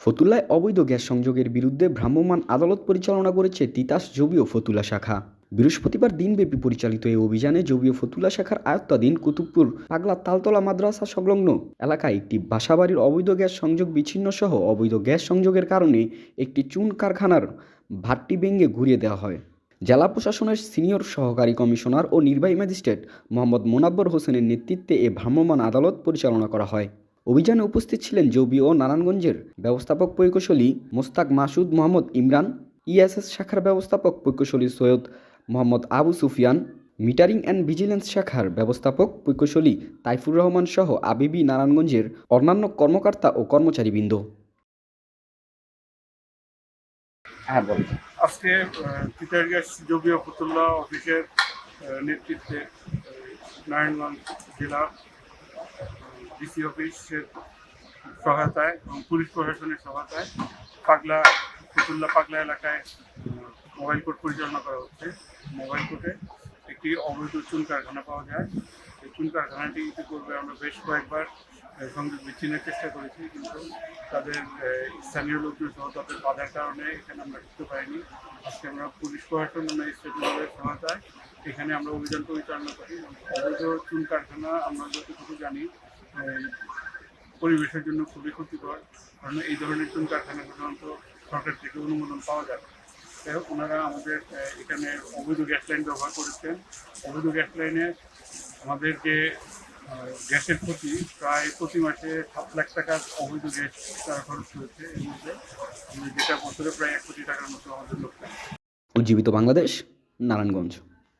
ফতুল্লায় অবৈধ গ্যাস সংযোগের বিরুদ্ধে ভ্রাম্যমাণ আদালত পরিচালনা করেছে তিতাস জবি ও ফতুল্লা শাখা। বৃহস্পতিবার দিনব্যাপী পরিচালিত এই অভিযানে জবি ও ফতুল্লা শাখার আয়ত্তাধীন কুতুবপুর পাগলা তালতলা মাদ্রাসা সংলগ্ন এলাকায় একটি বাসাবাড়ির অবৈধ গ্যাস সংযোগ বিচ্ছিন্ন সহ অবৈধ গ্যাস সংযোগের কারণে একটি চুন কারখানার ভাট্টি ভেঙে ঘুরিয়ে দেওয়া হয়। জেলা প্রশাসনের সিনিয়র সহকারী কমিশনার ও নির্বাহী ম্যাজিস্ট্রেট মোহাম্মদ মোনাব্বর হোসেনের নেতৃত্বে এ ভ্রাম্যমাণ আদালত পরিচালনা করা হয়। অভিযানে উপস্থিত ছিলেন জবি ও নারায়ণগঞ্জের ব্যবস্থাপক প্রকৌশলী মোস্তাক মাসুদ মোহাম্মদ ইমরান, ইএসএস শাখার ব্যবস্থাপক প্রকৌশলী Syed Mohammad Abu Sufian, metering and vigilance শাখার ব্যবস্থাপক প্রকৌশলী তাইফুর রহমান সহ আবিবি নারায়ণগঞ্জের অন্যান্য কর্মকর্তা ও কর্মচারীবৃন্দ। আজকে তিতাস গ্যাস জবি ও ফতুল্লা অফিসের নেতৃত্বে নারায়ণগঞ্জ জেলা ডিসি অফিসের সহায়তায় এবং পুলিশ প্রশাসনের সহায়তায় ফতুল্লা পাগলা এলাকায় মোবাইল কোর্ট পরিচালনা করা হচ্ছে। মোবাইল কোর্টে একটি অবৈধ চুন কারখানা পাওয়া যায়। এই চুন কারখানাটি ইতিপূর্বে আমরা বেশ কয়েকবার সংযোগ বিচ্ছিন্নের চেষ্টা করেছি, কিন্তু তাদের স্থানীয় লোকজন সহ তাদের বাধার কারণে এখানে আমরা ঢুকতে পারিনি। আজকে আমরা পুলিশ প্রশাসন ও ম্যাজিস্ট্রেটের সহায়তায় এখানে আমরা অভিযান পরিচালনা করি। অবৈধ চুন কারখানা আমরা যতটুকু জানি পরিবেশের জন্য খুবই ক্ষতিকর, কারণ এই ধরনের চুন কারখানা সাধারণত সরকার থেকে অনুমোদন পাওয়া যায়। যাই হোক, ওনারা আমাদের এখানে অবৈধ গ্যাস লাইন ব্যবহার করেছেন। অবৈধ গ্যাস লাইনে আমাদের যে গ্যাসের ক্ষতি প্রায় প্রতি মাসে 7 লাখ টাকার অবৈধ গ্যাস তারা খরচ করেছে। এর মধ্যে যেটা বছরে প্রায় 1 কোটি টাকার মতো আমাদের লোকসান। উজ্জীবিত বাংলাদেশ, নারায়ণগঞ্জ।